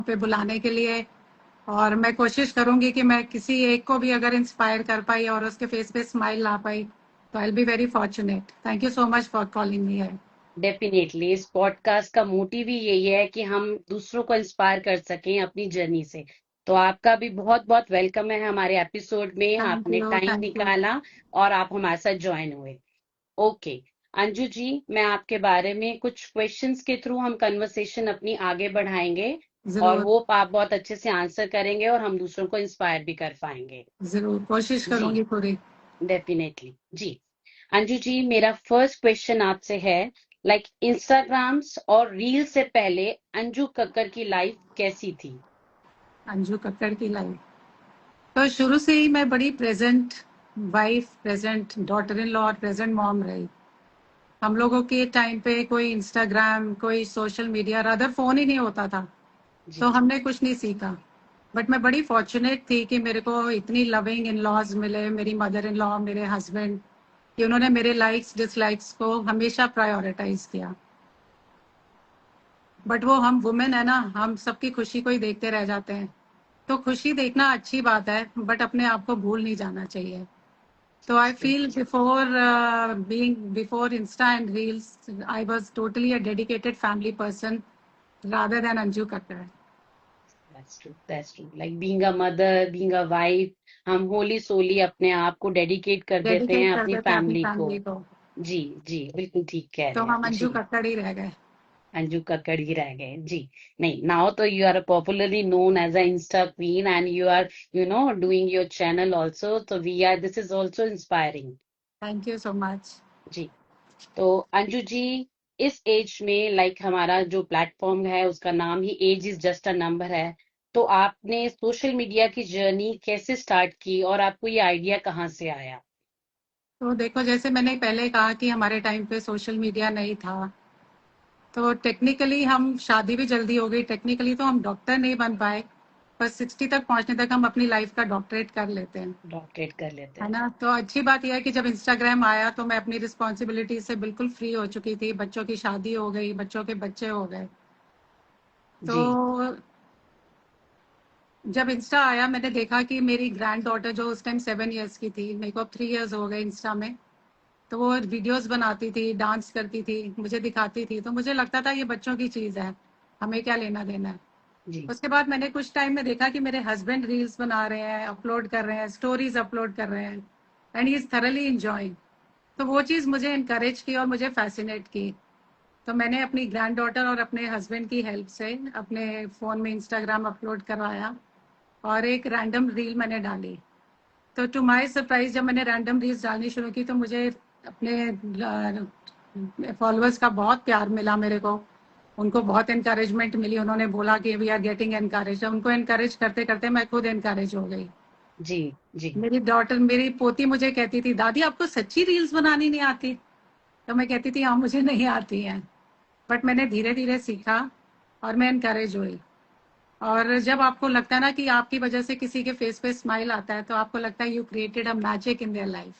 पे बुलाने के लिए। और मैं कोशिश करूंगी कि मैं किसी एक को भी अगर इंस्पायर कर पाई और उसके फेस पे स्माइल ला पाई तो I will be very fortunate. Thank you so much for calling me है। डेफिनेटली इस पॉडकास्ट का मोटिव ही यही है कि हम दूसरों को इंस्पायर कर सकें अपनी जर्नी से। तो आपका भी बहुत बहुत वेलकम है हमारे एपिसोड में, थैंक आपने यू, टाइम थैंक यू। निकाला और आप हमारे साथ ज्वाइन हुए। ओके अंजू जी, मैं आपके बारे में कुछ क्वेश्चंस के थ्रू हम कन्वर्सेशन अपनी आगे बढ़ाएंगे और जरूर, होप आप बहुत अच्छे से आंसर करेंगे और हम दूसरों को इंस्पायर भी कर पाएंगे। जरूर कोशिश जी करूंगी पूरी। डेफिनेटली जी। अंजू जी, मेरा फर्स्ट क्वेश्चन आपसे है, लाइक इंस्टाग्राम्स और रील से पहले अंजू कक्कर की लाइफ कैसी थी? अंजू कक्कड़ की लाइफ तो शुरू से ही मैं बड़ी present wife, present daughter in law और प्रेजेंट मॉम रही। हम लोगों के टाइम पे कोई इंस्टाग्राम, कोई सोशल मीडिया, रादर फोन ही नहीं होता था। तो जी हमने कुछ नहीं सीखा। बट मैं बड़ी फॉर्चुनेट थी कि मेरे को इतनी लविंग इन लॉज मिले, मेरी मदर इन लॉ, मेरे हस्बैंड, कि उन्होंने मेरे लाइक्स डिसलाइक्स को हमेशा प्रायोरिटाइज किया। बट वो हम वुमेन है ना, हम सबकी खुशी को ही देखते रह जाते हैं। तो खुशी देखना अच्छी बात है, बट अपने आप को भूल नहीं जाना चाहिए। So I true. feel before Insta and Reels, I was totally a dedicated family person rather than Anju Kakkar. That's true, like being a mother, being a wife, हम होली सोली अपने आप को डेडिकेट कर देते डेडिकेट हैं कर अपनी देते हैं अपनी फैमिली को। फैमिली को। जी जी, बिल्कुल ठीक कह तो रहे हैं हम आप अंजू जी। कक्कड़ ही रह गए। अंजू कक्कड़ ही रह गए जी। नहीं, नाउ तो you are popularly known as a insta queen and you are doing your channel also, तो we are this is also inspiring. Thank you so much. जी। तो अंजू जी, इस एज में लाइक हमारा जो प्लेटफॉर्म है उसका नाम ही age is just a number है। तो आपने सोशल मीडिया की जर्नी कैसे स्टार्ट की और आपको ये आइडिया कहाँ से आया? तो देखो, जैसे मैंने पहले कहा कि हमारे टाइम पे सोशल मीडिया नहीं था। तो टेक्निकली हम शादी भी जल्दी हो गई, टेक्निकली तो हम डॉक्टर नहीं बन पाए। पर 60 तक पहुंचने तक हम अपनी लाइफ का डॉक्टरेट कर लेते हैं। डॉक्टरेट कर लेते है हैं। ना। तो अच्छी बात यह है कि जब इंस्टाग्राम आया तो मैं अपनी रिस्पॉन्सिबिलिटी से बिल्कुल फ्री हो चुकी थी। बच्चों की शादी हो गई, बच्चों के बच्चे हो गए। तो जी जब इंस्टा आया, मैंने देखा कि मेरी ग्रैंड डॉटर जो उस टाइम 7 ईयर्स की थी, मेरे को अब 3 ईयर्स हो गए इंस्टा में। तो वो वीडियोस बनाती थी, डांस करती थी, मुझे दिखाती थी। तो मुझे लगता था ये बच्चों की चीज़ है, हमें क्या लेना देना है। जी उसके बाद मैंने कुछ टाइम में देखा कि मेरे हस्बैंड रील्स बना रहे हैं, अपलोड कर रहे हैं, स्टोरीज अपलोड कर रहे हैं, and he is thoroughly enjoying. तो वो चीज़ मुझे इनकरेज की और मुझे फैसिनेट की। तो मैंने अपनी ग्रैंड डॉटर और अपने हस्बैंड की हेल्प से अपने फ़ोन में इंस्टाग्राम अपलोड करवाया और एक रैंडम रील मैंने डाली। तो टू माय सरप्राइज, जब मैंने रैंडम रील्स डालनी शुरू की तो मुझे अपने फॉलोअर्स का बहुत प्यार मिला मेरे को। उनको बहुत इनकरेजमेंट मिली, उन्होंने बोला कि वी आर गेटिंग एनकरेज। उनको इनकरेज करते करते मैं खुद इनकरेज हो गई। जी जी। मेरी डॉटर, मेरी पोती मुझे कहती थी, दादी आपको सच्ची रील्स बनानी नहीं आती? तो मैं कहती थी हाँ, मुझे नहीं आती हैं। बट मैंने धीरे धीरे सीखा और मैं इनकरेज हुई। और जब आपको लगता है ना कि आपकी वजह से किसी के फेस पे स्माइल आता है तो आपको लगता है you created a magic in their life.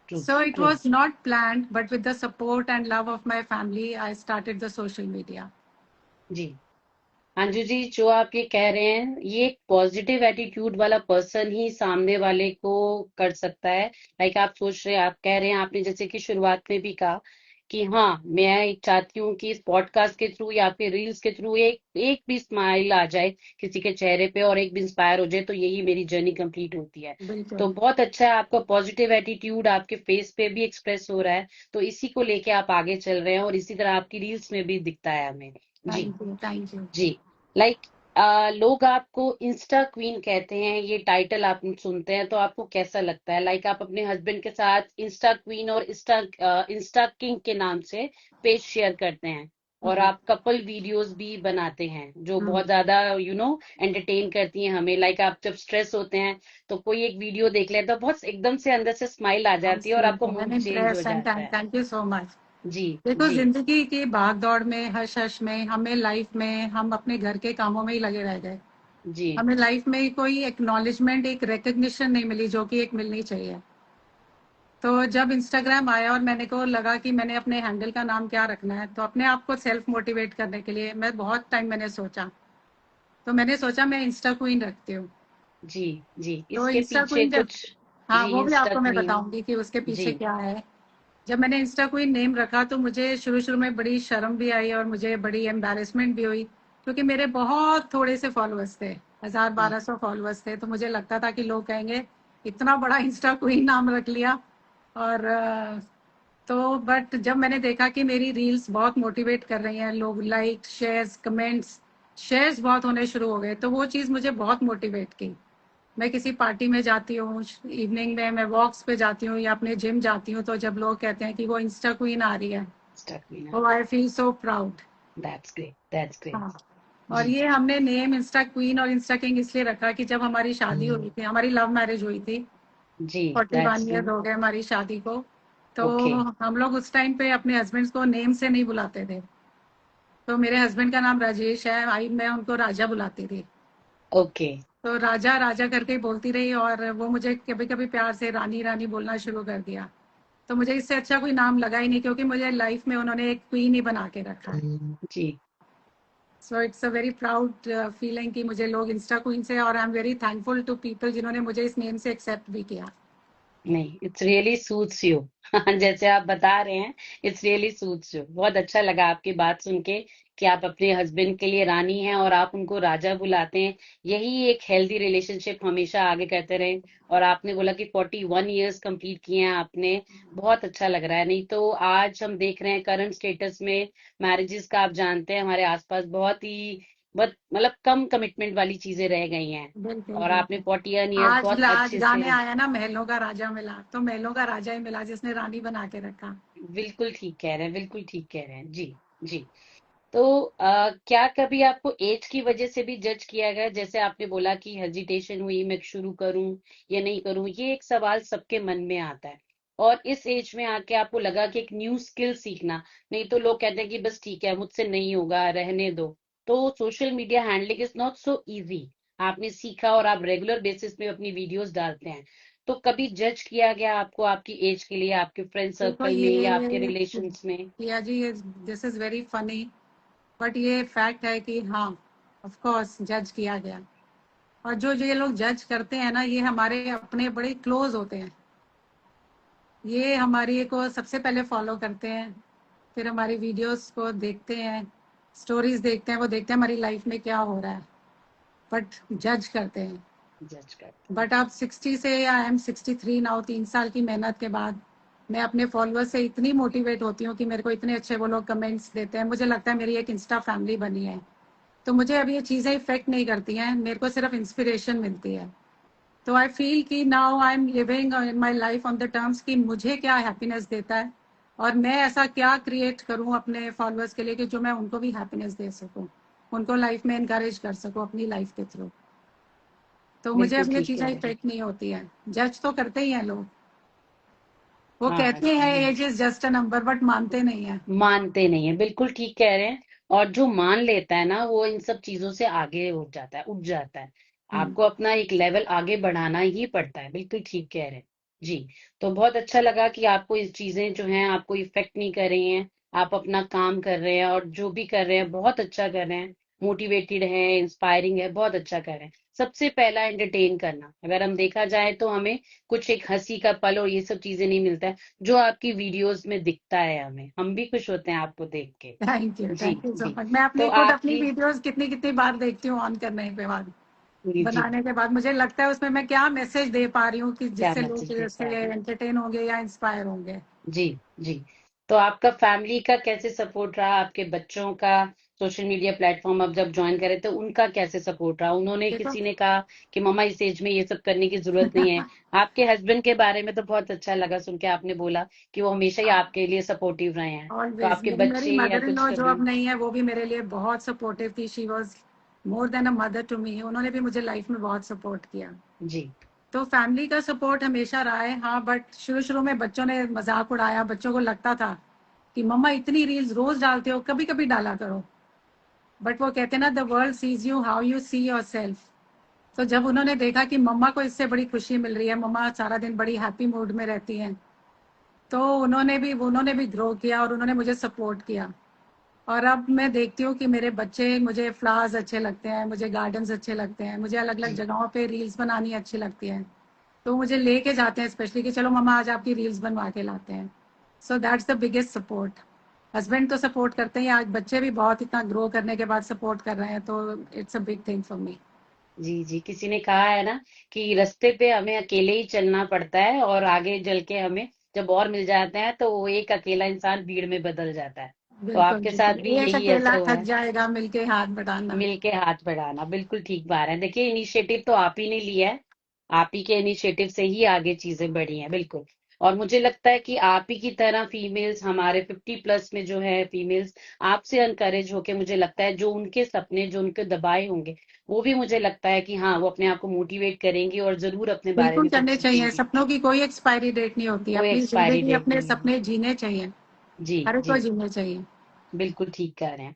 True So it true. was not planned, but with the support and love of my family, I started the social media. जी अंजू जी, जो आप ये कह रहे हैं ये एक पॉजिटिव एटीट्यूड वाला पर्सन ही सामने वाले को कर सकता है। लाइक आप सोच रहे हैं, आप कह रहे हैं, आपने जैसे कि शुरुआत में भी कहा कि हाँ, मैं चाहती हूँ कि इस पॉडकास्ट के थ्रू या फिर रील्स के थ्रू एक एक भी स्माइल आ जाए किसी के चेहरे पे और एक भी इंस्पायर हो जाए, तो यही मेरी जर्नी कंप्लीट होती है। तो बिल्कुल। बहुत अच्छा है, आपका पॉजिटिव एटीट्यूड आपके फेस पे भी एक्सप्रेस हो रहा है। तो इसी को लेके आप आगे चल रहे हैं और इसी तरह आपकी रील्स में भी दिखता है हमें। जी थैंक यू, थैंक यू। जी। लाइक लोग आपको इंस्टा क्वीन कहते हैं, ये टाइटल आप सुनते हैं तो आपको कैसा लगता है? लाइक आप अपने हस्बैंड के साथ इंस्टा क्वीन और इंस्टा किंग के नाम से पेज शेयर करते हैं और हम्म, आप कपल वीडियोस भी बनाते हैं जो बहुत हम्म। ज्यादा एंटरटेन करती हैं हमें। लाइक आप जब स्ट्रेस होते हैं तो कोई एक वीडियो देख लेते हैं तो बहुत एकदम से अंदर से स्माइल आ जाती है और आपका आई मूड एम चेंज हो इम्प्रेस्ड एंड जाता है। Thank you so much. जी देखो, जी जिंदगी की भाग दौड़ में, हश हश में, हमें लाइफ में हम अपने घर के कामों में ही लगे रह गए। जी हमें लाइफ में कोई एक्नॉलेजमेंट, एक रिकग्निशन नहीं मिली जो कि एक मिलनी चाहिए। तो जब इंस्टाग्राम आया और मैंने को लगा कि मैंने अपने हैंडल का नाम क्या रखना है, तो अपने आप को सेल्फ मोटिवेट करने के लिए मैं बहुत टाइम मैंने सोचा। तो मैंने सोचा मैं इंस्टा क्वीन रखती हूँ। जी जी, तो इसके इंस्टा पीछे क्वीन जब, कुछ। हाँ जी, वो भी इंस्टा आपको मैं क्वीन। बताऊंगी कि उसके जी। पीछे क्या है। जब मैंने इंस्टा क्वीन नेम रखा तो मुझे शुरू शुरू में बड़ी शर्म भी आई और मुझे बड़ी एम्बैरेसमेंट भी हुई, क्योंकि मेरे बहुत थोड़े से फॉलोअर्स थे, 1000-1200 फॉलोअर्स थे। तो मुझे लगता था कि लोग कहेंगे इतना बड़ा इंस्टा क्वीन नाम रख लिया। और तो बट जब मैंने देखा कि मेरी रील्स बहुत मोटिवेट कर रही हैं, लोग लाइक शेयर्स कमेंट्स शेयर्स बहुत होने शुरू हो गए, तो वो चीज़ मुझे बहुत मोटिवेट की। मैं किसी पार्टी में जाती हूँ, इवनिंग में मैं वॉक्स पे जाती हूँ या अपने जिम जाती हूँ, तो जब लोग कहते हैं कि वो इंस्टा क्वीन आ रही है, इंस्टा क्वीन आ तो रही आई फील सो प्राउड। है। That's great, that's great. हाँ। और जी ये हमने नेम इंस्टा क्वीन और इंस्टा किंग इसलिए रखा कि जब हमारी शादी हुई थी, हमारी लव मैरिज हुई थी, जी, 41 दैट्स ईयर हो गए हमारी शादी को। तो ओके। हम लोग उस टाइम पे अपने हस्बैंड्स को नेम से नहीं बुलाते थे। तो मेरे हस्बैंड का नाम राजेश है, आई मैं उनको राजा बुलाती थी। ओके। तो राजा राजा करके ही बोलती रही और वो मुझे कभी कभी प्यार से रानी रानी बोलना शुरू कर दिया। तो मुझे इससे अच्छा कोई नाम लगा ही नहीं, क्योंकि मुझे लाइफ में उन्होंने एक क्वीन ही बना के रखा है। जी। So it's a very proud feeling कि मुझे लोग इंस्टा क्वीन से, और I am very thankful to people जिन्होंने मुझे इस नेम से एक्सेप्ट भी किया। नहीं, इट्स रियली सूट्स यू। जैसे आप बता रहे हैं, इट्स रियली सूट्स यू। बहुत अच्छा लगा आपकी बात सुन के कि आप अपने हस्बैंड के लिए रानी हैं और आप उनको राजा बुलाते हैं। यही एक हेल्दी रिलेशनशिप हमेशा आगे करते रहे। और आपने बोला कि 41 ईयर्स कंप्लीट किए हैं आपने। बहुत अच्छा लग रहा है। नहीं तो आज हम देख रहे हैं करंट स्टेटस में मैरिजेस का, आप जानते हैं हमारे आसपास बहुत मतलब कम कमिटमेंट वाली चीजें रह गई हैं। बिल्कुल और आपने बिल्कुल। 41 ईयर्स आज बहुत आज अच्छे से। गाने आया ना, महलों का राजा मिला, तो महलों का राजा ही मिला जिसने रानी बना के रखा। बिल्कुल ठीक कह रहे हैं, बिल्कुल ठीक कह रहे हैं। जी जी। तो क्या कभी आपको एज की वजह से भी जज किया गया? जैसे आपने बोला कि हेजिटेशन हुई, मैं शुरू करूं या नहीं करूं, ये एक सवाल सबके मन में आता है। और इस एज में आके आपको लगा कि एक न्यू स्किल सीखना, नहीं तो लोग कहते हैं कि बस ठीक है, मुझसे नहीं होगा, रहने दो। तो social media handling is not so easy. आपने सीखा और आप रेगुलर बेसिस पे अपनी वीडियोस डालते हैं। तो कभी जज किया गया आपको आपकी एज के लिए, आपके फ्रेंड देखो सर्कल में या आपके ये रिलेशंस में? किया जी, this is very funny, but ये फैक्ट है कि हाँ, ऑफ कोर्स जज किया गया। और जो जो ये लोग जज करते हैं ना, ये हमारे अपने बड़े क्लोज होते हैं। ये हमारी को सबसे पहले फॉलो करते हैं, फिर हमारी वीडियोस को देखते हैं, स्टोरीज देखते हैं, वो देखते हैं हमारी लाइफ में क्या हो रहा है, बट जज करते हैं। जज करते हैं। बट अब 60 से, या आई एम 63 नाउ, 3 साल की मेहनत के बाद मैं अपने फॉलोअर्स से इतनी मोटिवेट होती हूँ कि मेरे को इतने अच्छे वो लोग कमेंट्स देते हैं, मुझे लगता है मेरी एक इंस्टा फैमिली बनी है। तो मुझे अब ये चीज़ें इफेक्ट नहीं करती हैं, मेरे को सिर्फ इंस्पिरेशन मिलती है। तो आई फील कि now I am living in my life on the terms कि मुझे क्या हैप्पीनेस देता है, और मैं ऐसा क्या क्रिएट करूं अपने फॉलोअर्स के लिए कि जो मैं उनको भी हैप्पीनेस दे सकूं, उनको लाइफ में इनकरेज कर सकूं अपनी लाइफ के थ्रू। तो मुझे बिल्कुल अब ये ठीक चीज़ें कह रहे हैं। इफेक्ट नहीं होती है। जज तो करते ही हैं लोग, वो हाँ कहते हैं जी। Age is just a number, but मानते नहीं है। मानते नहीं है, बिल्कुल ठीक कह रहे हैं। और जो मान लेता है ना, वो इन सब चीजों से आगे उठ जाता है, उठ जाता है। हम्म। आपको अपना एक लेवल आगे बढ़ाना ही पड़ता है। बिल्कुल ठीक कह रहे हैं। जी। तो बहुत अच्छा लगा कि आपको इस चीजें जो हैं आपको इफेक्ट नहीं कर रही हैं। आप अपना काम कर रहे हैं और जो भी कर रहे हैं बहुत अच्छा कर रहे हैं। मोटिवेटेड है, इंस्पायरिंग है, बहुत अच्छा कर रहे हैं। सबसे पहला एंटरटेन करना, अगर हम देखा जाए तो हमें कुछ एक हंसी का पल और ये सब चीजें नहीं मिलता है जो आपकी वीडियोस में दिखता है। हमें हम भी खुश होते हैं आपको देख के। जी थैंक यू सो जी। मच। मैं तो अपनी खुद अपनी आखिरी। वीडियोस कितनी कितनी बार देखती हूँ ऑन करने के बाद, जी जी। बनाने के बाद मुझे लगता है उसमें मैं क्या मैसेज दे पा रही हूँ कि क्या जिससे लोग मैसेज दे इससे पा रहे हैं? एंटरटेन होंगे या इंस्पायर होंगे। जी जी। तो आपका फैमिली का कैसे सपोर्ट रहा, आपके बच्चों का? सोशल मीडिया प्लेटफॉर्म अब जब ज्वाइन करे तो उनका कैसे सपोर्ट रहा? उन्होंने, देखो किसी ने कहा कि मम्मा इस एज में ये सब करने की जरूरत नहीं है? आपके हस्बैंड के बारे में तो बहुत अच्छा लगा सुन के, आपने बोला कि वो हमेशा ही आपके लिए सपोर्टिव रहे हैं। तो ऑलवेज आपके मेरी बच्चे या मदर इन कुछ लॉ जो कभी? अब नहीं है, वो भी मेरे लिए बहुत सपोर्टिव थी। She was more than a mother to me, उन्होंने भी मुझे लाइफ में बहुत सपोर्ट किया। जी तो फैमिली का सपोर्ट हमेशा रहा है, हाँ। बट शुरू शुरू में बच्चों ने मजाक उड़ाया, बच्चों को लगता था कि मम्मा इतनी रील्स रोज डालते हो, कभी कभी डाला करो। बट वो कहते हैं ना, the world sees you how you see your self. तो जब उन्होंने देखा कि मम्मा को इससे बड़ी खुशी मिल रही है, मम्मा सारा दिन बड़ी हैप्पी मूड में रहती हैं, तो उन्होंने भी ग्रो किया और उन्होंने मुझे सपोर्ट किया। और अब मैं देखती हूँ कि मेरे बच्चे, मुझे फ्लावर्स अच्छे लगते हैं, मुझे गार्डन्स अच्छे लगते हैं, मुझे अलग अलग जी जगहों पे रील्स बनानी अच्छी लगती है। तो मुझे लेके जाते हैं स्पेशली कि चलो मम्मा आज आपकी रील्स बनवा के लाते हैं। So that's the biggest support. Husband तो सपोर्ट करते हैं, आज बच्चे भी बहुत इतना ग्रो करने के बाद सपोर्ट कर रहे हैं, तो it's a big thing for me. जी जी, किसी ने कहा है ना कि रास्ते पे हमें अकेले ही चलना पड़ता है और आगे चल के हमें जब और मिल जाते हैं तो वो एक अकेला इंसान भीड़ में बदल जाता है। तो बिल्कुल आपके साथ बिल्कुल, भी एक यही ऐसा अकेला हुआ थक है। जाएगा, मिलके हाथ बढ़ाना। मिलके हाथ बढ़ाना, बिल्कुल ठीक बात है। देखिए, इनिशिएटिव तो आप ही ने लिया है, आप ही के इनिशिएटिव से ही आगे चीजें बढ़ी हैं, बिल्कुल। और मुझे लगता है कि आप ही की तरह फीमेल्स, हमारे 50+ में जो है फीमेल्स, आपसे अनकरेज होके, मुझे लगता है जो उनके सपने जो उनके दबाए होंगे, वो भी मुझे लगता है कि हाँ, वो अपने आप को मोटिवेट करेंगी और जरूर अपने बारे बिल्कुल में कुछ करने चाहिए, सीखेंगी। सपनों की कोई एक्सपायरी डेट नहीं होती, कोई अपनी एक्सपायरी जिंदगी डेट अपने नहीं है। सपने जीने चाहिए। जी हर एक जी, को जीने चाहिए। बिल्कुल ठीक कह रहे हैं।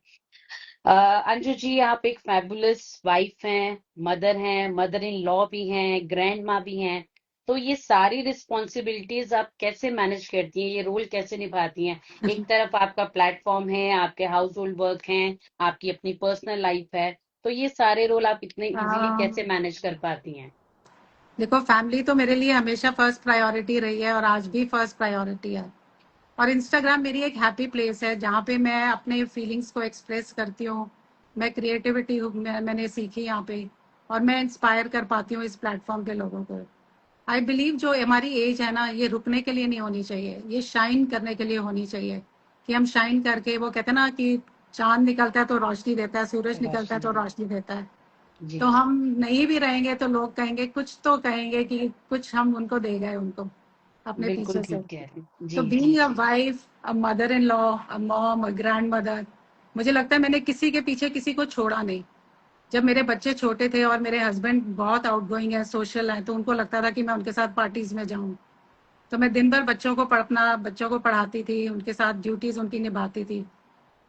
अंजू जी, आप एक फैबुलस वाइफ हैं, मदर इन लॉ भी हैं, ग्रैंड माँ भी हैं। तो ये सारी रिस्पॉन्सिबिलिटीज आप कैसे मैनेज करती हैं, ये रोल कैसे निभाती हैं? एक तरफ आपका प्लेटफॉर्म है, आपके हाउस होल्ड वर्क हैं, आपकी अपनी पर्सनल लाइफ है, तो ये सारे रोल आप इतने इजीली कैसे अम, मैनेज कर पाती हैं? देखो, फैमिली तो मेरे लिए हमेशा फर्स्ट प्रायोरिटी रही है और आज भी फर्स्ट प्रायोरिटी है। और इंस्टाग्राम मेरी एक हैप्पी प्लेस है जहाँ पे मैं अपने फीलिंग्स को एक्सप्रेस करती हूँ। मैं क्रिएटिविटी मैंने सीखी यहाँ पे, और मैं इंस्पायर कर पाती हूँ इस प्लेटफॉर्म के लोगों को। आई बिलीव जो हमारी एज है ना, ये रुकने के लिए नहीं होनी चाहिए, ये शाइन करने के लिए होनी चाहिए। कि हम शाइन करके, वो कहते हैं ना कि चांद निकलता है तो रोशनी देता है, सूरज निकलता है तो रोशनी। रोशनी देता है। जी तो जी, हम नहीं भी रहेंगे तो लोग कहेंगे, कुछ तो कहेंगे कि कुछ हम उनको दे गए उनको अपने बिल्कुल पीछे से। ठीक कह रहे हैं। तो जी जी बीइंग अ जी, wife, a mother in law, a mom, a grandmother, मुझे लगता है मैंने किसी के पीछे किसी को छोड़ा नहीं। जब मेरे बच्चे छोटे थे और मेरे हस्बैंड बहुत आउटगोइंग है, सोशल है, तो उनको लगता था कि मैं उनके साथ पार्टीज में जाऊं। तो मैं दिन भर बच्चों को पढ़ाती थी, उनके साथ ड्यूटीज उनकी निभाती थी।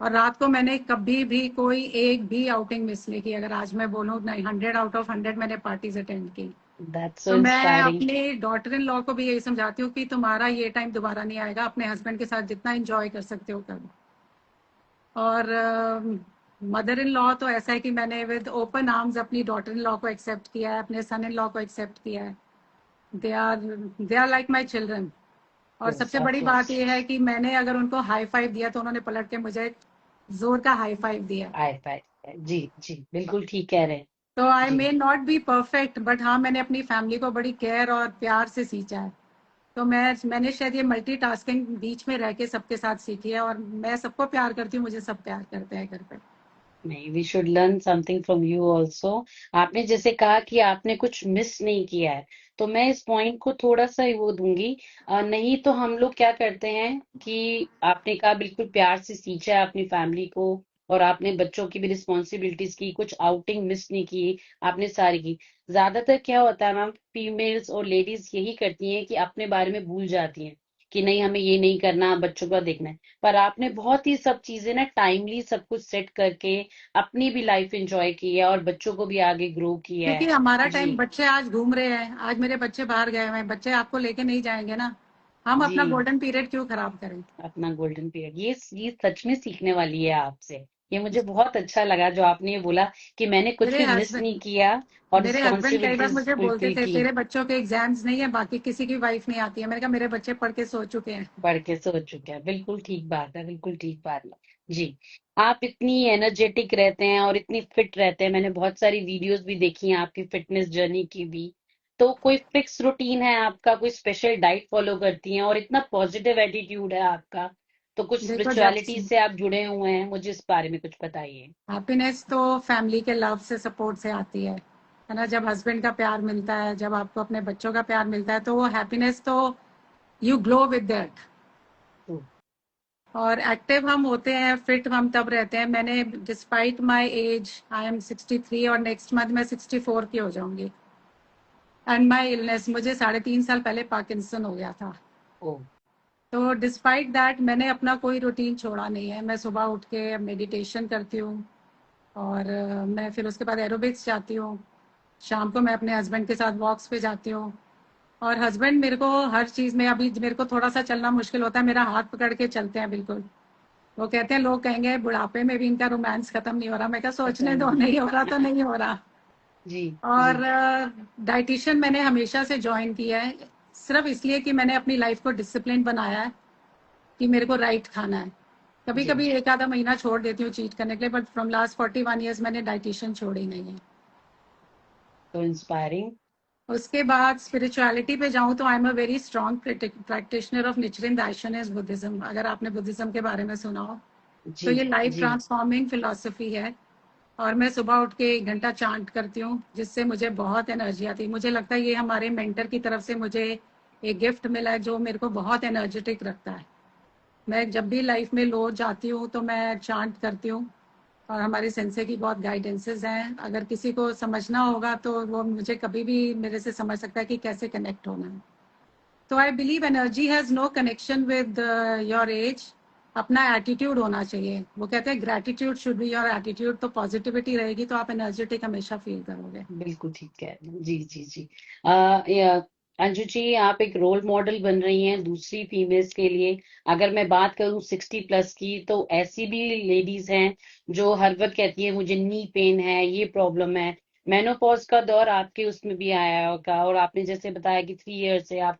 और रात को मैंने कभी भी कोई एक भी आउटिंग मिस नहीं की। अगर आज मैं बोलूँ, नहीं, 100 आउट ऑफ 100 मैंने पार्टीज अटेंड की। दैट्स सो तो मैं इंस्पायरिंग। अपने डॉटर इन लॉ को भी यही समझाती हूँ कि तुम्हारा ये टाइम दोबारा नहीं आएगा, अपने हस्बैंड के साथ जितना एंजॉय कर सकते हो करो। और मदर इन लॉ तो ऐसा है कि मैंने विद ओपन आर्म्स अपनी डॉटर इन लॉ को एक्सेप्ट किया है, अपने सन इन लॉ को एक्सेप्ट किया है। They are they are like my children. और कोर्स, सबसे ऑफ बड़ी कोर्स। बात यह है कि मैंने अगर उनको हाई फाइव दिया तो उन्होंने पलट के मुझे जोर का हाई फाइव दिया। आए पाए। जी जी, बिल्कुल ठीक कह रहे हैं। तो आई जी, may not be perfect, but हाँ, मैंने अपनी फैमिली को बड़ी केयर और प्यार से सींचा है। तो मैंने शायद ये मल्टीटास्किंग बीच में रह के सबके साथ सीखी है, और मैं सबको प्यार करती हूँ, मुझे सब प्यार करते हैं घर पे। नहीं, we should learn something from you also. आपने जैसे कहा कि आपने कुछ मिस नहीं किया है, तो मैं इस पॉइंट को थोड़ा सा ही वो दूंगी। नहीं तो हम लोग क्या करते हैं कि आपने कहा बिल्कुल प्यार से सींचा है अपनी फैमिली को, और आपने बच्चों की भी रिस्पॉन्सिबिलिटीज की, कुछ आउटिंग मिस नहीं की, आपने सारी की। ज्यादातर क्या होता है मैम, फीमेल्स और लेडीज यही करती हैं कि अपने बारे में भूल जाती हैं कि नहीं, हमें ये नहीं करना, बच्चों का देखना है। पर आपने बहुत ही सब चीजें ना टाइमली सब कुछ सेट करके अपनी भी लाइफ एंजॉय की है और बच्चों को भी आगे ग्रो किया क्योंकि है। हमारा जी टाइम, बच्चे आज घूम रहे हैं, आज मेरे बच्चे बाहर गए हुए हैं, बच्चे आपको लेके नहीं जाएंगे ना। हम जी, अपना गोल्डन पीरियड क्यों खराब करें। अपना गोल्डन पीरियड, ये सच में सीखने वाली है आपसे। ये मुझे बहुत अच्छा लगा जो आपने ये बोला कि मैंने कुछ मेरे भी मिस नहीं हस्बैंड किया और मेरे हस्बैंड कई बार रिस्पॉन्सिबिलिटीज मुझे बोलते फुलफिल थे, की। तेरे बच्चों के एग्जाम्स नहीं है, बाकी किसी की वाइफ नहीं आती है। मैंने कहा मेरे बच्चे पढ़ के सो चुके हैं। पढ़ के सोच चुके हैं, बिल्कुल ठीक बात है, बिल्कुल ठीक बात है। जी, आप इतनी एनर्जेटिक रहते हैं और इतनी फिट रहते हैं, मैंने बहुत सारी वीडियोस भी देखी हैं आपकी फिटनेस जर्नी की भी। तो कोई फिक्स रूटीन है आपका, कोई स्पेशल डाइट फॉलो करती हैं, और इतना पॉजिटिव एटीट्यूड है आपका, तो कुछ देखो, जब स्पिरिचुअलिटी से आप जुड़े हुए हैं, मुझे इस बारे में कुछ बताइए। हैप्पीनेस तो फैमिली के लव से, सपोर्ट से आती है ना। जब हस्बैंड का प्यार मिलता है, जब आपको अपने बच्चों का प्यार मिलता है, तो वो हैप्पीनेस तो यू ग्लो विद दैट। हम्म, और एक्टिव हम होते हैं, फिट हम तब रहते हैं। मैंने, despite my age, I am 63 और नेक्स्ट मंथ मैं 64 की हो जाऊंगी। एंड माय इलनेस, मुझे 3.5 साल पहले पार्किंसन हो गया था। ओ, तो डिस्पाइट दैट मैंने अपना कोई रूटीन छोड़ा नहीं है। मैं सुबह उठ के मेडिटेशन करती हूँ, और मैं फिर उसके बाद एरोबिक्स जाती हूँ। शाम को मैं अपने हस्बैंड के साथ वॉक्स पे जाती हूँ। और हस्बैंड मेरे को हर चीज़ में, अभी मेरे को थोड़ा सा चलना मुश्किल होता है, मेरा हाथ पकड़ के चलते हैं बिल्कुल। वो कहते हैं, लोग कहेंगे बुढ़ापे में भी इनका रोमांस खत्म नहीं हो रहा। मैं क्या, सोचने खत्म दो, नहीं। नहीं हो रहा तो नहीं हो रहा। जी और जी डाइटिशियन मैंने हमेशा से ज्वाइन किया है, सिर्फ इसलिए कि मैंने अपनी लाइफ को डिसिप्लिन बनाया है कि मेरे को राइट खाना है। कभी जी। कभी एक आधा महीना छोड़ देती हूँ चीट करने के लिए, बट फ्रॉम लास्ट 41 ईयर्स मैंने डाइटिशियन छोड़ी नहीं है। तो इंस्पायरिंग। उसके बाद स्पिरिचुअलिटी पे जाऊं तो I am a very strong practitioner of Nichiren Daishonin's Buddhism, अगर आपने बुद्धिज्म के बारे में सुना हो। तो जी ये लाइफ जी ट्रांसफॉर्मिंग फिलोसफी है। और मैं सुबह उठ के 1 घंटा चांट करती हूँ, जिससे मुझे बहुत एनर्जी आती है। मुझे लगता है ये हमारे मेंटर की तरफ से मुझे एक गिफ्ट मिला है, जो मेरे को बहुत एनर्जेटिक रखता है। मैं जब भी लाइफ में लो जाती हूँ तो मैं चांट करती हूँ। और हमारे सेंसे की बहुत गाइडेंसेस हैं, अगर किसी को समझना होगा तो वो मुझे कभी भी मेरे से समझ सकता है कि कैसे कनेक्ट होना है। तो I believe energy has no connection with your age. अपना एटीट्यूड होना चाहिए। वो कहते हैं gratitude should be your attitude. तो पॉजिटिविटी रहेगी तो आप एनर्जेटिक हमेशा फील करोगे। बिल्कुल ठीक कह रहे हैं। जी जी जी। अंजू जी, आप एक रोल मॉडल बन रही हैं दूसरी फीमेल्स के लिए। अगर मैं बात करूं 60+ की, तो ऐसी भी लेडीज हैं जो हर वक्त कहती है मुझे नी पेन है, ये प्रॉब्लम है। मेनोपॉज का दौर आपके उसमें भी आया होगा, और आपने जैसे बताया कि 3 ईयर से आप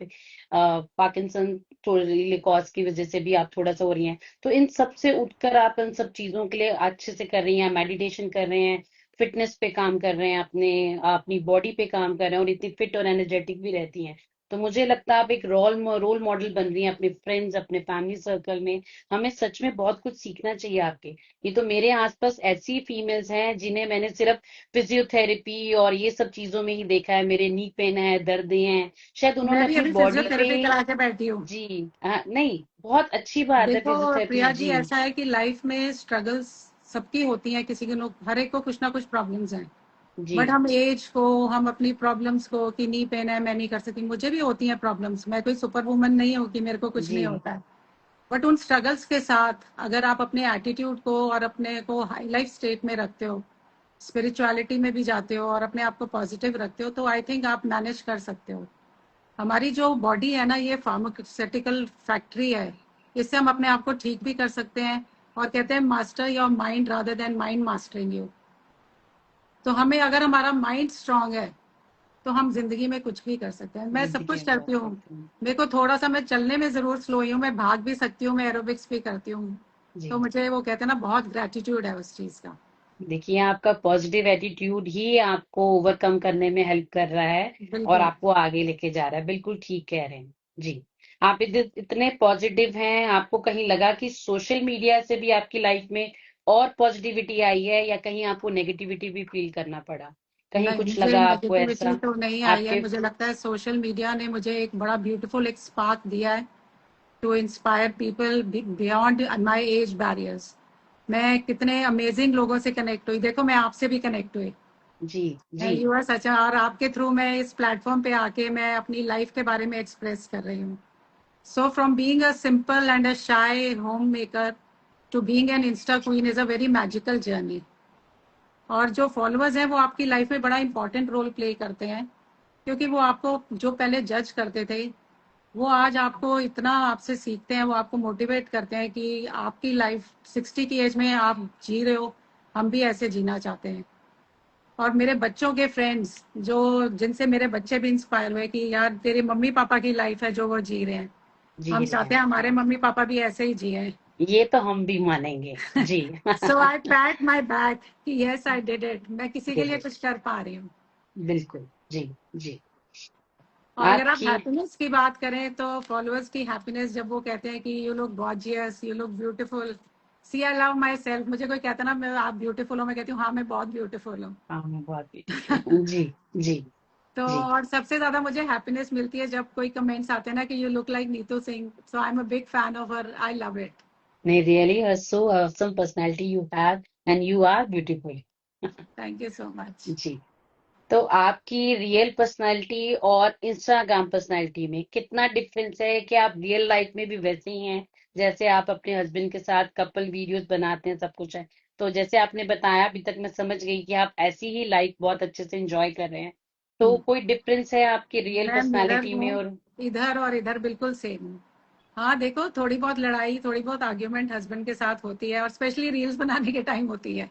पार्किंसन कॉज की वजह से भी आप थोड़ा सा हो रही हैं। तो इन सब से उठकर आप इन सब चीजों के लिए अच्छे से कर रही हैं, मेडिटेशन कर रहे हैं, फिटनेस पे काम कर रहे हैं, अपनी बॉडी पे काम कर रहे हैं, और इतनी फिट और एनर्जेटिक भी रहती हैं। तो मुझे लगता है आप एक रोल मॉडल बन रही हैं अपने फ्रेंड्स, अपने फैमिली सर्कल में। हमें सच में बहुत कुछ सीखना चाहिए आपके। ये तो मेरे आसपास ऐसी फीमेल्स हैं जिन्हें मैंने सिर्फ फिजियोथेरेपी और ये सब चीजों में ही देखा है। मेरे नी पेन है, दर्द हैं, शायद मैं उन्होंने भी अपनी अभी बॉडी पे। फिजियोथेरेपी करा के बैठी हूँ। जी नहीं, बहुत अच्छी बात है देखो फिजियोथेरेपी। प्रिया जी, जी ऐसा है कि लाइफ में स्ट्रगल्स सबकी होती हैं, किसी के लोग, हर एक को कुछ ना कुछ प्रॉब्लम्स हैं। जी बट हम एज को, हम अपनी प्रॉब्लम्स को, कि नी पेन है मैं नहीं कर सकती, मुझे भी होती हैं प्रॉब्लम्स। मैं कोई सुपर वुमन नहीं हूँ कि मेरे को कुछ जी नहीं होता है। बट उन स्ट्रगल्स के साथ अगर आप अपने एटीट्यूड को और अपने को हाई लाइफ स्टेट में रखते हो, स्पिरिचुअलिटी में भी जाते हो और अपने आप को पॉजिटिव रखते हो, तो आई थिंक आप मैनेज कर सकते हो। हमारी जो बॉडी है ना, ये फार्मास्यूटिकल फैक्ट्री है। इससे हम अपने आप को ठीक भी कर सकते हैं। और कहते हैं master your mind rather than mind mastering you. तो हमें, अगर हमारा माइंड स्ट्रांग है तो हम जिंदगी में कुछ भी कर सकते हैं। मैं सब जिंदगी कुछ में कर करती हूँ। सकते हैं। मेरे को थोड़ा सा, मैं चलने में जरूर स्लो ही हूँ, मैं भाग भी सकती हूँ, मैं एरोबिक्स भी करती हूँ। तो जी, मुझे वो कहते हैं ना, बहुत ग्रेटिट्यूड है उस चीज का। देखिए आपका पॉजिटिव एटीट्यूड ही आपको ओवरकम करने में हेल्प कर रहा है और बिल्कुल। आपको आगे लेके जा रहा है। बिल्कुल ठीक कह रहे हैं जी। आप इतने पॉजिटिव हैं, आपको कहीं लगा कि सोशल मीडिया से भी आपकी लाइफ में और पॉजिटिविटी आई है, या कहीं आपको नेगेटिविटी भी फील करना पड़ा? कहीं नहीं, कुछ मुझे लगा आपको नेगेटिविटी ऐसा तो नहीं आई है। आपके? मुझे लगता है सोशल मीडिया ने मुझे एक बड़ा ब्यूटीफुल एक स्पार्क दिया है to inspire people beyond my age barriers. मैं कितने अमेजिंग लोगों से कनेक्ट हुई। देखो, मैं आपसे भी कनेक्ट हुई। जी जी यू आर सच, और आपके थ्रू मैं इस प्लेटफॉर्म पे आके मैं अपनी लाइफ के बारे में एक्सप्रेस कर रही हूँ। So from being a simple and a shy home maker to being an insta queen is a very magical journey. और जो फॉलोअर्स हैं वो आपकी लाइफ में बड़ा इंपॉर्टेंट रोल प्ले करते हैं, क्योंकि वो आपको जो पहले जज करते थे, वो आज आपको इतना आपसे सीखते हैं, वो आपको मोटिवेट करते हैं कि आपकी लाइफ 60 की एज में आप जी रहे हो, हम भी ऐसे जीना चाहते हैं। और मेरे बच्चों के फ्रेंड्स, जो जिनसे मेरे बच्चे भी इंस्पायर हुए कि यार तेरे मम्मी पापा की लाइफ है जो वो जी रहे हैं, जी हम रहे चाहते हैं। हैं हमारे मम्मी पापा भी ऐसे ही जिए। ये तो हम भी मानेंगे जी। सो आई पैट माई बैक कि यस आई डिड इट, मैं किसी के लिए did it। कुछ कर पा रही हूँ। बिल्कुल। जी जी। और अगर आप आपकी। हैप्पीनेस की बात करें तो फॉलोअर्स की हैप्पीनेस, जब वो कहते हैं कि you look gorgeous, you look beautiful, see I love myself. मुझे कोई कहता ना मैं, आप ब्यूटीफुल हो, मैं कहती हूँ हाँ मैं बहुत ब्यूटीफुल हूँ। हाँ, मैं बहुत ब्यूटीफुल हूँ। जी जी तो जी। और सबसे ज्यादा मुझे हैप्पीनेस मिलती है जब कोई कमेंट्स आते हैं ना कि you look like Neetu Singh. So I am a big fan of her, I love it. नहीं, really so awesome personality you have and you are beautiful। Thank you so much. जी। तो आपकी रियल पर्सनालिटी और Instagram personality में कितना difference है? कि आप रियल लाइफ में भी वैसे ही हैं जैसे आप अपने हस्बैंड के साथ कपल वीडियोस बनाते हैं, सब कुछ है? तो जैसे आपने बताया, अभी तक मैं समझ गई कि आप ऐसी ही लाइफ बहुत अच्छे से एंजॉय कर रहे हैं। तो कोई डिफरेंस है आपकी रियल मैं मिरर पर्सनालिटी में हूँ, और? इधर और इधर बिल्कुल सेम हूँ। हाँ देखो, थोड़ी बहुत लड़ाई, थोड़ी बहुत आर्ग्यूमेंट हस्बैंड के साथ होती है, और स्पेशली रील्स बनाने के टाइम होती है।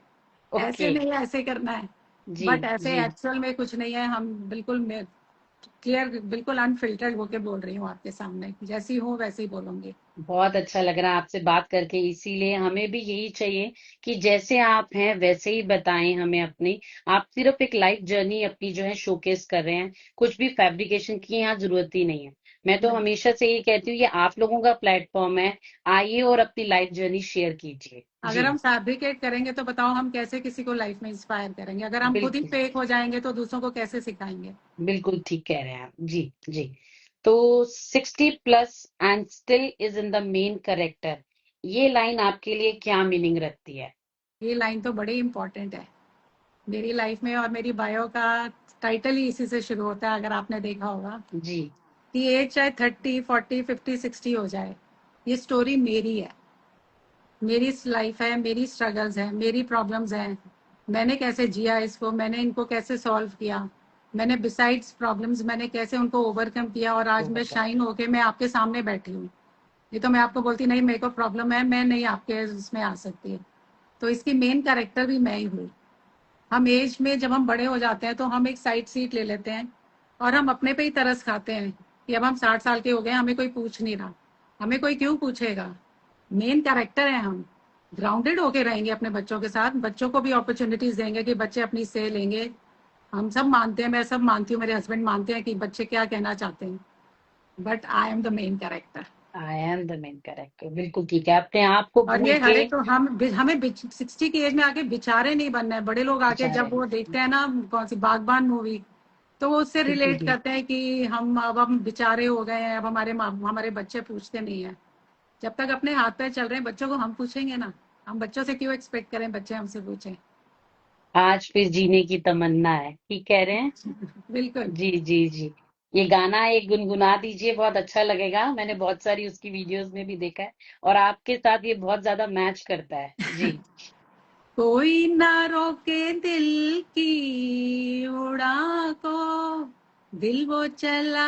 ऐसे ओके। नहीं ऐसे करना है, जी बट ऐसे जी। एक्चुअल में कुछ नहीं है। हम बिल्कुल क्लियर, बिल्कुल अनफिल्टर्ड होके बोल रही हूँ आपके सामने, जैसी हूँ वैसे ही बोलूंगी। बहुत अच्छा लग रहा है आपसे बात करके, इसीलिए हमें भी यही चाहिए कि जैसे आप हैं वैसे ही बताएं हमें अपनी। आप सिर्फ एक लाइफ जर्नी अपनी जो है शोकेस कर रहे हैं, कुछ भी फैब्रिकेशन की यहाँ जरूरत ही नहीं है। मैं तो हमेशा से यही कहती हूँ, ये आप लोगों का प्लेटफॉर्म है, आइए और अपनी लाइफ जर्नी शेयर कीजिए। अगर जी। हम फैब्रिकेट करेंगे तो बताओ हम कैसे किसी को लाइफ में इंस्पायर करेंगे? अगर हम खुद ही बिल्कुल। फेक हो जाएंगे तो दूसरों को कैसे सिखाएंगे? बिल्कुल ठीक कह रहे हैं आप। जी जी। तो 60+ and still is in the main character, ये लाइन आपके लिए क्या मीनिंग रखती है? ये लाइन तो बड़ी इंपॉर्टेंट है मेरी लाइफ में, और मेरी बायो का टाइटल ही इसी से शुरू होता है, अगर आपने देखा होगा। जी। कि एज चाहे 30, 40, 50, 60 हो जाए, ये स्टोरी मेरी है, मेरी लाइफ है, मेरी स्ट्रगल्स हैं, मेरी प्रॉब्लम्स हैं। मैंने कैसे जिया इसको, मैंने इनको कैसे सॉल्व किया, मैंने बिसाइड्स प्रॉब्लम्स मैंने कैसे उनको ओवरकम किया, और आज मैं ओवरकम। शाइन होके मैं आपके सामने बैठी हूँ। ये तो मैं आपको बोलती नहीं मेरे को प्रॉब्लम है, मैं नहीं आपके उसमें आ सकती। तो इसकी मेन कैरेक्टर भी मैं ही हूँ। हम एज में जब हम बड़े हो जाते हैं तो हम एक साइड सीट ले लेते हैं, और हम अपने पे ही तरस खाते हैं कि अब हम 60 साल के हो गए, हमें कोई पूछ नहीं रहा। हमें कोई क्यों पूछेगा? मेन कैरेक्टर है हम। ग्राउंडेड होके रहेंगे अपने बच्चों के साथ, बच्चों को भी अपॉर्चुनिटीज देंगे कि बच्चे अपनी से लेंगे। हम सब मानते हैं, मैं सब मानती हूँ, मेरे हस्बैंड मानते हैं कि बच्चे क्या कहना चाहते हैं, but I am the main character. I am the main character, बिल्कुल ठीक है, अपने आप को और भूल ये के। हरे तो हम हमें 60 की एज में आके बेचारे नहीं बनना है। बड़े लोग आके बेचारे जब वो नहीं। देखते हैं ना, कौन सी बागबान मूवी, तो वो उससे बिल्कुल रिलेट ठीक। करते हैं कि हम बेचारे हो गए हैं, अब हमारे बच्चे पूछते नहीं है। जब तक अपने हाथ पैर चल रहे हैं बच्चों को हम पूछेंगे ना। हम बच्चों से क्यों एक्सपेक्ट करें बच्चे हमसे पूछें? आज फिर जीने की तमन्ना है, ठीक कह रहे हैं। बिल्कुल। जी जी जी। ये गाना एक गुनगुना दीजिए, बहुत अच्छा लगेगा, मैंने बहुत सारी उसकी वीडियोस में भी देखा है, और आपके साथ ये बहुत ज्यादा मैच करता है। जी। कोई ना रोके दिल की उड़ा को, दिल वो चला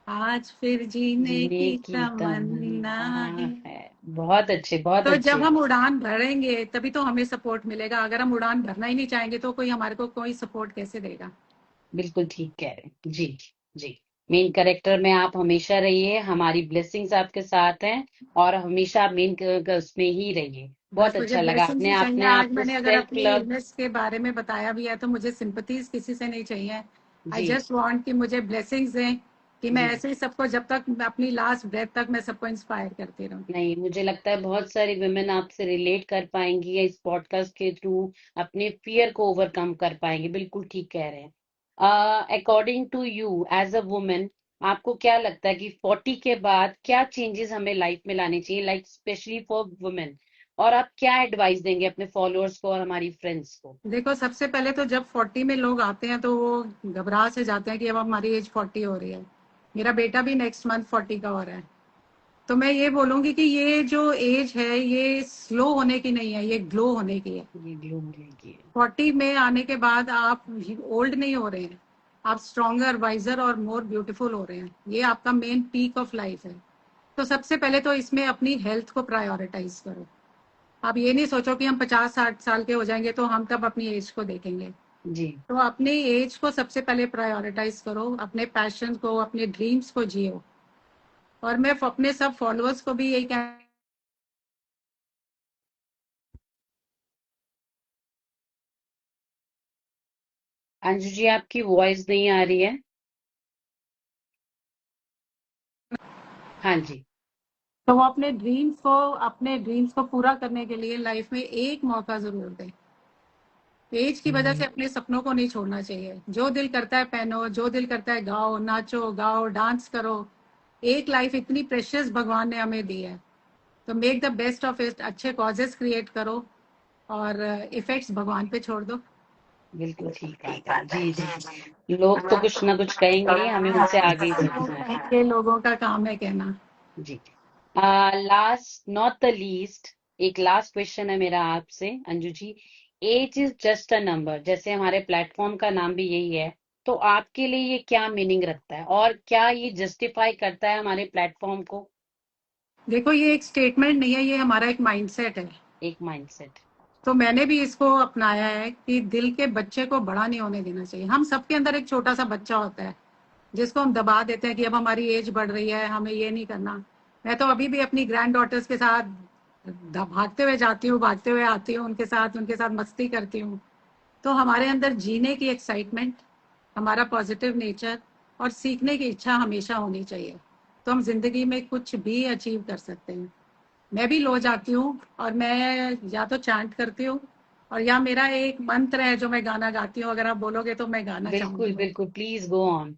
आज फिर जीने जीने की की तमन्ना तमन्ना है। है। बहुत अच्छे, बहुत तो जब अच्छे। हम उड़ान भरेंगे तभी तो हमें सपोर्ट मिलेगा। अगर हम उड़ान भरना ही नहीं चाहेंगे तो कोई हमारे को कोई सपोर्ट कैसे देगा? बिल्कुल ठीक कह रहे हैं। जी जी। मेन कैरेक्टर में आप हमेशा रहिए, हमारी ब्लेसिंग्स आपके साथ हैं, और हमेशा आप मेन उसमें ही रहिए। बहुत बस मुझे अच्छा लगा, ब्लेसिंग्स आपने ही चाहिए। अपने आज आप को मैंने अगर सेल्फ अपनी लव। इलनेस के बारे में बताया भी है तो मुझे सिंपथीज किसी से नहीं चाहिए। आई जी जस्ट वांट कि मुझे ब्लेसिंग्स दें, कि मैं जी। ऐसे ही सबको, जब तक अपनी लास्ट ब्रेथ तक मैं सबको इंस्पायर करती रहूं। नहीं, मुझे लगता है बहुत सारी वुमेन आपसे रिलेट कर पाएंगी, या इस पॉडकास्ट के थ्रू अपने फियर को ओवरकम कर पाएंगी। बिल्कुल ठीक कह रहे हैं। According to you as a women, आपको क्या लगता है कि 40 के बाद क्या चेंजेस हमें लाइफ में लाने चाहिए, लाइक स्पेशली फॉर वुमेन? और आप क्या एडवाइस देंगे अपने फॉलोअर्स को और हमारी फ्रेंड्स को? देखो, सबसे पहले तो जब 40 में लोग आते हैं तो वो घबरा से जाते हैं कि अब हमारी एज 40 हो रही है। मेरा बेटा भी नेक्स्ट मंथ 40 का हो रहा है। तो मैं ये बोलूंगी कि ये जो एज है ये स्लो होने की नहीं है, ये ग्लो होने की है। ये ग्लो मिलेगी। 40 में आने के बाद आप ओल्ड नहीं हो रहे हैं, आप स्ट्रॉन्गर, वाइजर और मोर ब्यूटीफुल हो रहे हैं। ये आपका मेन पीक ऑफ लाइफ है। तो सबसे पहले तो इसमें अपनी हेल्थ को प्रायोरिटाइज करो। आप ये नहीं सोचो कि हम 50-60 साल के हो जाएंगे तो हम तब अपनी एज को देखेंगे। जी। तो अपनी एज को सबसे पहले प्रायोरिटाइज करो, अपने पैशन को, अपने ड्रीम्स को जियो। और मैं अपने सब फॉलोअर्स को भी यही कह। अंजू जी, आपकी वॉइस नहीं आ रही है। हाँ जी। तो वो अपने ड्रीम्स को पूरा करने के लिए लाइफ में एक मौका जरूर दें। एज की वजह से अपने सपनों को नहीं छोड़ना चाहिए। जो दिल करता है पहनो, जो दिल करता है गाओ, नाचो गाओ डांस करो। एक लाइफ इतनी प्रेशियस भगवान ने हमें दी है, तो make the best of it. अच्छे कॉजेस क्रिएट करो, और इफेक्ट्स भगवान पे छोड़ दो। बिल्कुल ठीक बात है। जी जी। लोग तो कुछ ना कुछ कहेंगे ही, हमें उनसे आगे ही सीखना है। ये लोगों का काम है कहना। जी। लास्ट नॉट द लीस्ट, एक लास्ट क्वेश्चन है मेरा आपसे Anju ji. Age is just a number, जैसे हमारे प्लेटफॉर्म का नाम भी यही है, तो आपके लिए ये क्या मीनिंग रखता है और क्या ये जस्टिफाई करता है हमारे प्लेटफॉर्म को? देखो, ये एक स्टेटमेंट नहीं है, ये हमारा एक माइंडसेट है। एक माइंडसेट। तो मैंने भी इसको अपनाया है कि दिल के बच्चे को बड़ा नहीं होने देना चाहिए। हम सबके अंदर एक छोटा सा बच्चा होता है जिसको हम दबा देते हैं कि अब हमारी एज बढ़ रही है, हमें ये नहीं करना। मैं तो अभी भी अपनी ग्रैंड डॉटर्स के साथ भागते हुए जाती हूँ, भागते हुए आती हूँ, उनके साथ मस्ती करती हूँ। तो हमारे अंदर जीने की एक्साइटमेंट, हमारा पॉजिटिव नेचर और सीखने की इच्छा हमेशा होनी चाहिए। तो हम जिंदगी में कुछ भी अचीव कर सकते हैं। मैं भी लो जाती हूँ और मैं या तो चांट करती हूँ, और या मेरा एक मंत्र है जो मैं गाना गाती हूँ। अगर आप बोलोगे तो मैं गाना बिल्कुल चाहूंगी वो। बिल्कुल, प्लीज गो ऑन।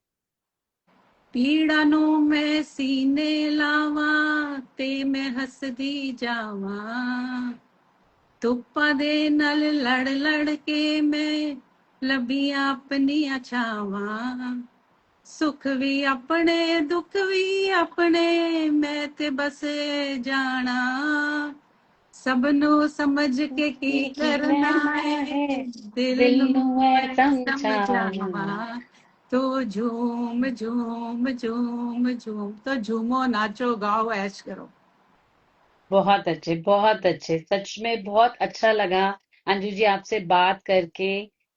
पीड़ा नो मैं सीने लावा, ते मैं हसदी जावा, ਧੁੱਪਾਂ ਦੇ ਨਾਲ ਲੜ ਲੜ ਕੇ ਮੈਂ ਲੱਭੀਆਂ ਆਪਣੀਆਂ ਛਾਵਾਂ। ਸੁੱਖ ਵੀ ਆਪਣੇ ਦੁੱਖ ਵੀ ਆਪਣੇ, ਮੈਂ ਤੇ ਬਸ ਜਾਣਾ ਸਭ ਨੂੰ ਸਮਝ ਕੇ ਕੀ ये की ਕਰਨਾ करना ਹੈ, है, ਦਿਲ दिल ਨੂੰ नु है मैं समझाना। समझावा। तो झूम झूम झूम झूम, तो झूमो नाचो गाओ ऐश करो। बहुत अच्छे, बहुत अच्छे, सच में बहुत अच्छा लगा अंजू जी आपसे बात करके।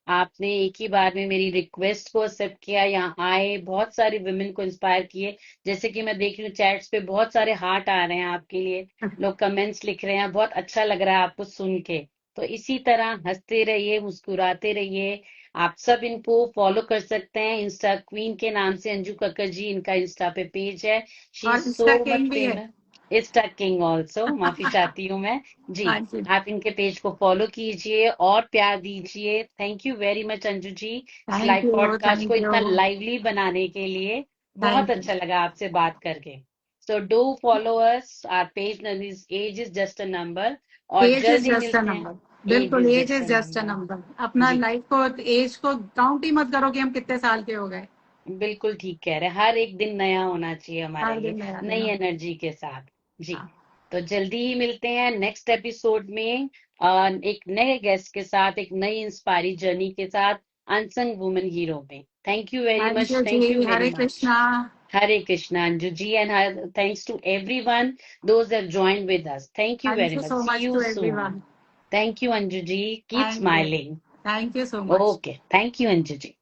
आपने एक ही बार में मेरी रिक्वेस्ट को एक्सेप्ट किया, यहाँ आए, बहुत सारी वुमेन को इंस्पायर किए। जैसे कि मैं देख रही हूँ चैट्स पे बहुत सारे हार्ट आ रहे हैं आपके लिए, लोग कमेंट्स लिख रहे हैं, बहुत अच्छा लग रहा है आपको सुन के। तो इसी तरह हंसते रहिए, मुस्कुराते रहिए। आप सब इनको फॉलो कर सकते हैं इंस्टा क्वीन के नाम से, अंजू कक्कर जी इनका इंस्टा पे पेज है। शी इज और सो इंस्टा मच किंग भी है। फेमस। इज टकिंग ऑल्सो, माफी चाहती हूँ मैं जी। हाँ जी। आप इनके पेज को फॉलो कीजिए और प्यार दीजिए। Thank you very much Anju ji, इस थैंक लाइव यू, पॉडकास्ट को थैंक यू, इतना लाइवली बनाने के लिए। बहुत थैंक यू। अच्छा लगा आपसे बात करके। So do follow us, our page age is just a number. और एज इज जल्द ही जस्ट अ मिलते हैं। नंबर। एज बिल्कुल, is age just is a just a number. Number. अपना जी, लाइफ को, एज को काउंट ही मत करो कि हम कितने साल के हो गए। बिल्कुल ठीक कह रहे हैं, हर एक दिन नया होना चाहिए हमारे हर लिए, दिन नया नई नया। एनर्जी के साथ। जी। हाँ। तो जल्दी ही मिलते हैं नेक्स्ट एपिसोड में, एक नए गेस्ट के साथ, एक नई इंस्पायरिंग जर्नी के साथ, अनसंग वुमेन हीरो में। Thank you very thank much, you जी। Thank you very Hare much. Krishna. Hare Krishna Anju ji, and thanks to everyone those have joined with us. Thank you thank very you much, so see much you too soon. Everyone. Thank you Anju ji, keep thank you. Smiling. Thank you so much. Okay, thank you Anju ji.